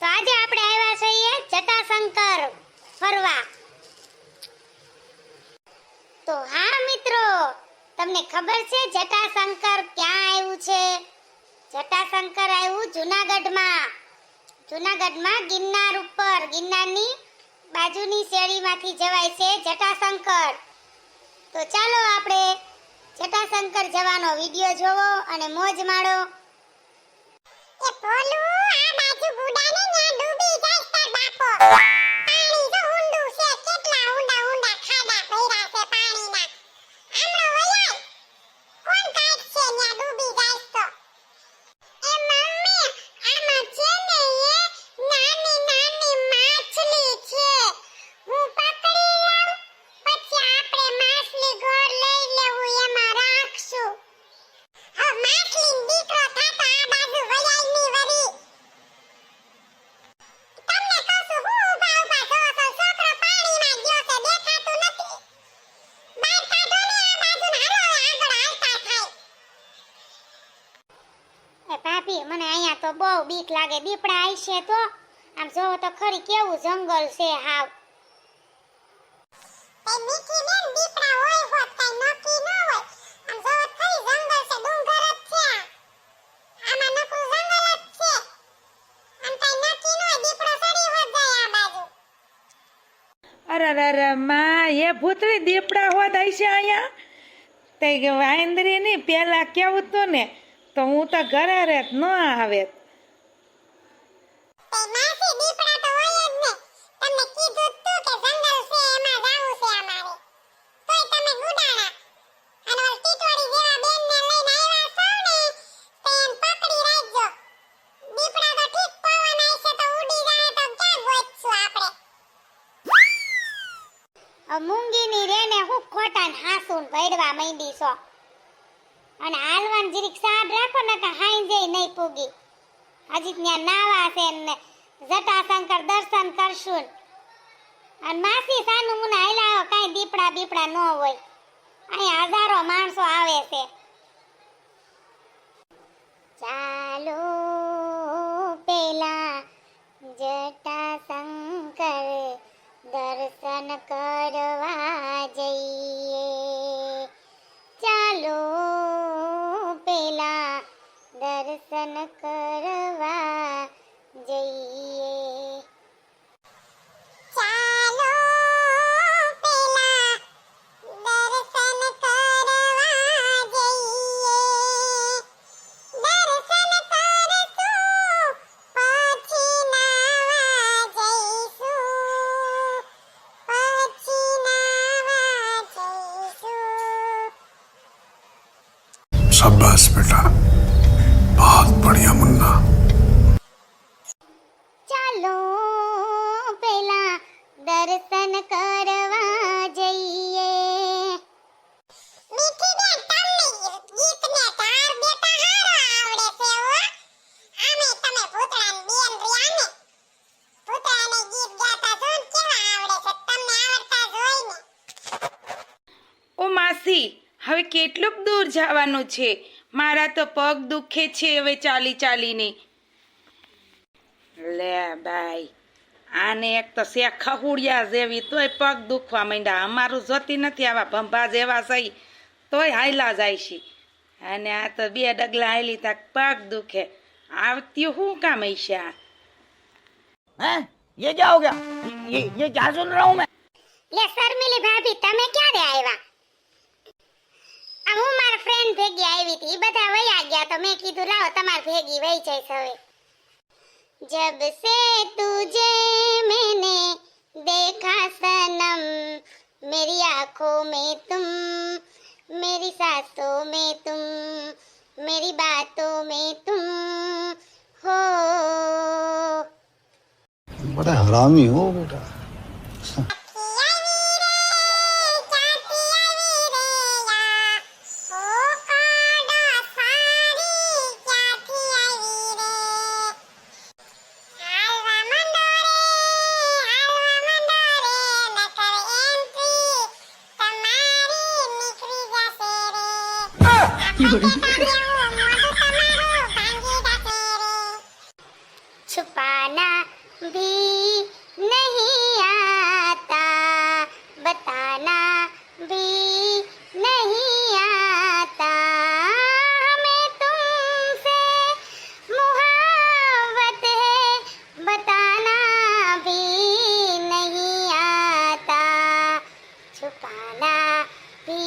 તો આજે આપણે આવ્યા છીએ જટાશંકર ફરવા. તો હા મિત્રો, તમને ખબર છે જટાશંકર ક્યાં આવ્યું છે? જટાશંકર આવ્યું જૂનાગઢમાં. જૂનાગઢમાં ગિરનાર ઉપર, ગિરનારની બાજુની શેરીમાંથી જવાય છે જટાશંકર. તો ચાલો આપણે જટાશંકર જવાનો વિડિયો જોવો અને મોજ માણો. એ ભોલું, આ બાજુ બુડાને ન્યા ડૂબી જાય તાર બાપો. પાણી જો ઊંડું છે, કેટલા ઊંડા ઊંડા ખાડા ભર્યા છે પાણીના. આમળો વયાય કોણ કાઢશે ન્યા ડૂબી જાય તો? એ મમ્મી, આમાં છે ને એ નાની નાની માછલી છે. હું પકડી લઉં, પછી આપણે માછલી ઘર લઈ લેવું, એમાં રાખશું. હવે માછલી દીકરો થાતો આ બાજુ વયાય ની વરી. તમને કહું છું, હું ઊભા ઊભા જોવો છો? છોકરો પાણીમાં ગયો છે, દેખાતું નથી. બહાર કાઢો ને આ બાજુ, હાલો આગળ હાલતા થાય. એ ભાભી, મને અહીંયા તો બહુ બીક લાગે. દીપડા આવશે તો? આમ જોવો તો ખરી કેવું જંગલ છે હાવ. એ મીઠી બેન, દીપડા હોય હોત કઈ નક્કી ન હોય. આમ જોવો ખરી જંગલ છે, ડુંગર જ છે. આમાં નકરું જંગલ જ છે. આમ કઈ નક્કી ન હોય, દીપડો સડી હોત જાય આ બાજુ. અરે માં, એ ભૂતળી દીપડા હોત છે અહીંયા. તે વાંદરી ની પેલા કેવું તું ને, તો હું તો ઘરે રહેત ન આવે. તે માસી, દીપડા તો હોય જ ને. તમને કીધું તું કે જંગલ છે, એમાં જાવું છે અમારે. તોય તમે ગુડાણા. અને ઓલ ટીટોડી જેવા બેનને લઈને આવ્યા છો ને, તો એમ પકડી રાખજો. દીપડા તો ઠીક પવન આવશે તો ઉડી જાય તો ક્યાં ગોતશું આપણે? મૂંગીની રેને હું ખોટા ને હાસુન ભડવા માંડી છો. અને હાલવાન જીરીક સાદ રાખો ને કે હાઈ જઈ નહીં પૂગી. હજી ત્યાં નાવા છે ને જટાશંકર દર્શન કરશું. અને માસી સાનું મુને હાલ્યા કાંઈ દીપડા બીપડા ન હોય. અહીંયા હજારો માણસો આવે છે. ચાલો પેલા જટાશંકર દર્શન કરવા જઈએ. ચાલો પેલા દર્શન કરવા જઈએ. ચાલો પેલા દર્શન કરવા જઈએ. દર્શન કરશું પછી નાવા જઈશું. પછી નાવા જઈશું. शाबाश बेटा, बहुत बढ़िया मुन्ना. ચાલો પેલા દર્શન કરવા જઈએ. મીઠી બેન, તમને ગીતને તાર બેટા હારો આવડે છે હો. આમે તમે ભૂતળાની બેન રહ્યા ને, ભૂતળાને ગીત ગાતા જો ને કેવા આવડે છે. તમને આવડતા જ હોય ને. ઓ માસી, હવે કેટલુંક દૂર જવાનું છે? મારા તો પગ દુખે છે હવે ચાલી ચાલીને. લે બાઈ, આને એક તો શેખા હુડિયા જેવી તોય પગ દુખવા માંડ્યા. અમારું જોતી નથી, આવા ભંભા જેવા સહી તોય હાયલા જાય છે. અને આ તો બે ડગલા હાયલી તાક પગ દુખે. આવતી શું કામ હશે આ? हैं? ये क्या हो गया? ये क्या सुन रहा हूँ मैं? લે શર્મિલી ભાભી, તમે ક્યારે આવ્યા? આ હું મારા ફ્રેન્ડ ભેગી આવી હતી. ઈ બધા વયા ગયા તો મેં કીધું લાવો તમાર ભેગી વઈ જઈશ હવે. જબ સે તુજે મેને દેખા સનમ, मेरी आंखों में तुम, मेरी सांसों में तुम, मेरी बातों में तुम हो. बड़ा हरामी हो बेटा. छुपाना भी नहीं आता, बताना भी नहीं आता, हमें तुमसे मुहाबत है, बताना भी नहीं आता, छुपाना भी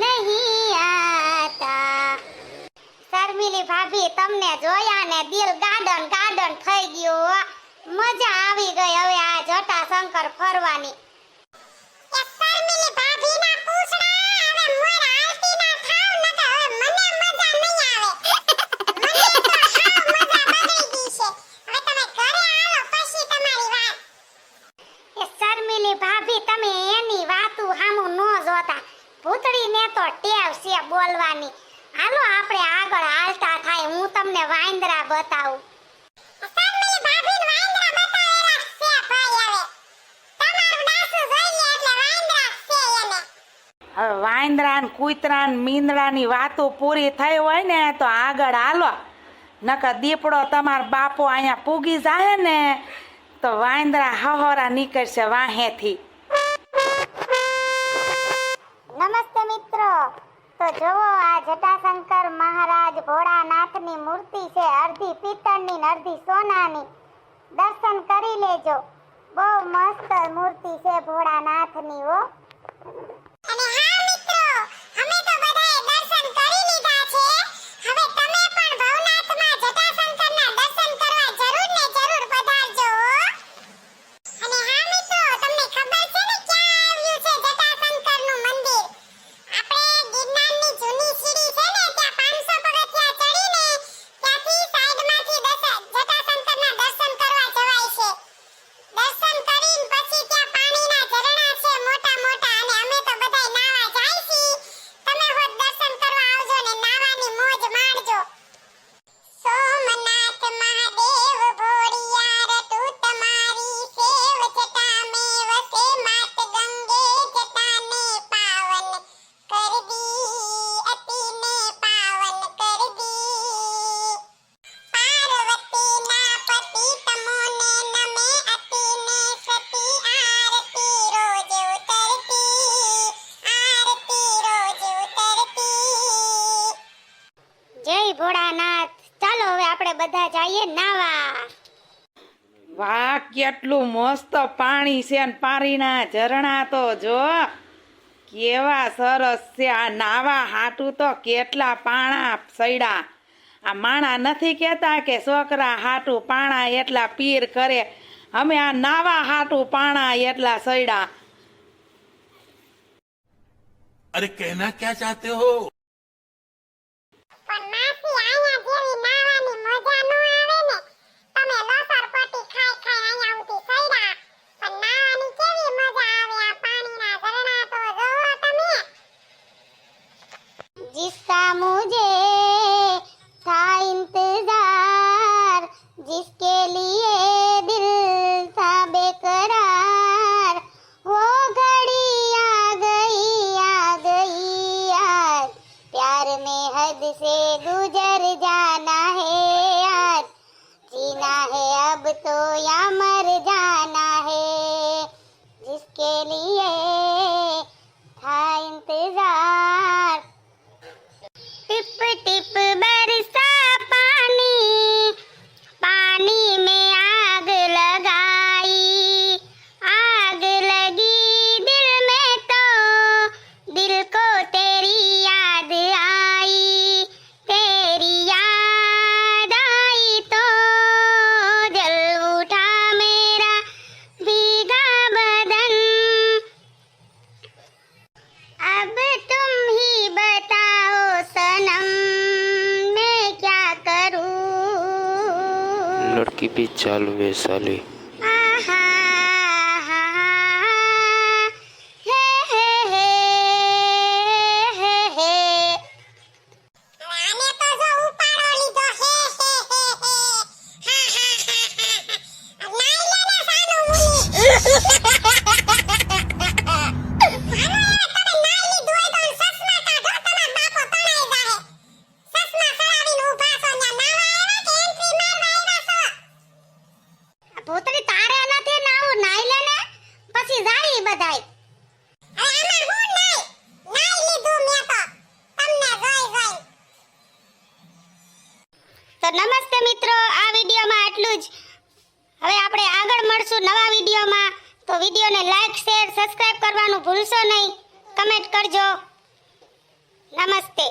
नहीं आता. શર્મિલી ભાભી, તમને જોયા ને દિલ ગાર્ડન ગાર્ડન થઈ ગયું હો. મજા આવી ગઈ હવે આ જટાશંકર ફરવાની. એ શર્મિલી ભાભી ના પૂછડા હવે મોર હાલતી ના થાવ ન તો હવે મને મજા નહીં આવે. મને તો હાવ મજા બગડી ગઈ છે. હવે તમે ઘરે આવો પછી તમારી વાત. એ શર્મિલી ભાભી, તમે એની વાતું હામું નો જોતા. ભૂતડીને તો ટેવ છે બોલવાની. હાલો આપણે આગળ હાલતા થાય, હું તમને વાંદરા બતાવું. શર્મિલી ભાભી ને વાંદરા બતાવેલા છે ભાઈ. હવે તમારું ડાસુ જોઈ લે એટલે વાંદરા છે એને. હવે વાંદરા ને કૂતરા ને મીંદડાની વાતો પૂરી થઈ હોય ને તો આગળ હાલો, નકર દીપડો તમાર બાપો અહીંયા પૂગી જાય ને તો વાંદરા હહોરા નીકળશે વાહેથી. નમસ્તે મિત્રો, તો જુઓ આ જટાશંકર મહારાજ ભોળાનાથની મૂર્તિ છે, અડધી પિત્તળની ને અડધી સોનાની. દર્શન કરી લેજો, બહુ મસ્ત મૂર્તિ છે ભોળાનાથની હો. અને હા મિત્રો, અમે તો બધાએ દર્શન કરી લીધા છે. હવે તમે પણ ભવનાથમાં જટાશંકરના દર્શન કરવા જરૂર ને જરૂર પધારજો હો. અને હા મિત્રો, તમને ખબર છે ને ક્યાં આવ્યું છે જટાશંકરનું મંદિર? આપણે ગિરનારની જૂની સીડી છે ને, ત્યાં 500 પગથિયા ચડીને ત્યાંથી સાઈડમાંથી જટાશંકરના દર્શન કરવા જવાય છે. દર્શન કરીને પછી ત્યાં પાણીના ઝરણા છે મોટા મોટા, અને અમે તો બધાય નાવા જાય છીએ. તમે હોત દર્શન કરવા આવજો ને નાવાની મોજ માણજો. સોમનાથ મહાદેવ ભોળિયાર, તું તમારી સેવ જટા મેં વસે, માત ગંગે જટાને પાવન કર દી, અતિને પાવન કર દી. પાર્વતીના પતિ તમોને નમે, અતિને સતી આરતી રોજ ઉતરતી, આરતી રોજ ઉતરતી. જય ભોળાનાથ. ચાલો હવે આપણે બધા જઈએ નાવા. વાહ, કેટલું મસ્ત પાણી છે ને પાણીના ઝરણા તો જો કેવા સરસ છે. આ નાવા હાટું તો કેટલા પાણા સૈડા. આ માણા નથી કહેતા કે છોકરા હાટું પાણા એટલા પીર કરે, અમે આ નાવા હાટું પાણા એટલા સૈડા. अरे कहना क्या चाहते हो? પણ માસી, અહીંયા જેવી નાવાની મજા નો આવે ને. તમે લસરપટ્ટી ખાઈ ખાઈ અહીંયા ઉતી સૈડા, પણ નાવાની કેવી મજા આવે. આ પાણીના ઝરણા તો જોવો તમે. जिसका मुझे था इंतजार, जिसके लिए दिल था बेकरार, वो घड़ी आ गई आज, प्यार में हद से गुजर जाना है आज, जीना है अब तो या मर जाना है, जिसके लिए था इंतजार. टिप टिप बरसा पानी, पानी में आग लगाई, आग लगी दिल में तो दिल को तेरी याद आई, तेरी याद आई तो जल उठा मेरा भीगा बदन. अब तुम ही बताओ सनम, मैं क्या करूं. लड़की भी चालू है साली. आहा, हे हे. આને તો જો ઉપાડો લીધો. હે નાઈ લેને સાનું મુની. ભૂતરી તારે નથી નાવું, નાઈ લે ને પછી જાય બધાય. હવે આમાં હું નાઈ લીધું મેં તો તમને જોઈ. તો નમસ્તે મિત્રો, આ વિડીયોમાં આટલું જ. હવે આપણે આગળ મળશું નવા વિડીયોમાં. તો વિડીયોને લાઈક, શેર, સબસ્ક્રાઇબ કરવાનું ભૂલશો નહીં. કમેન્ટ કરજો. નમસ્તે.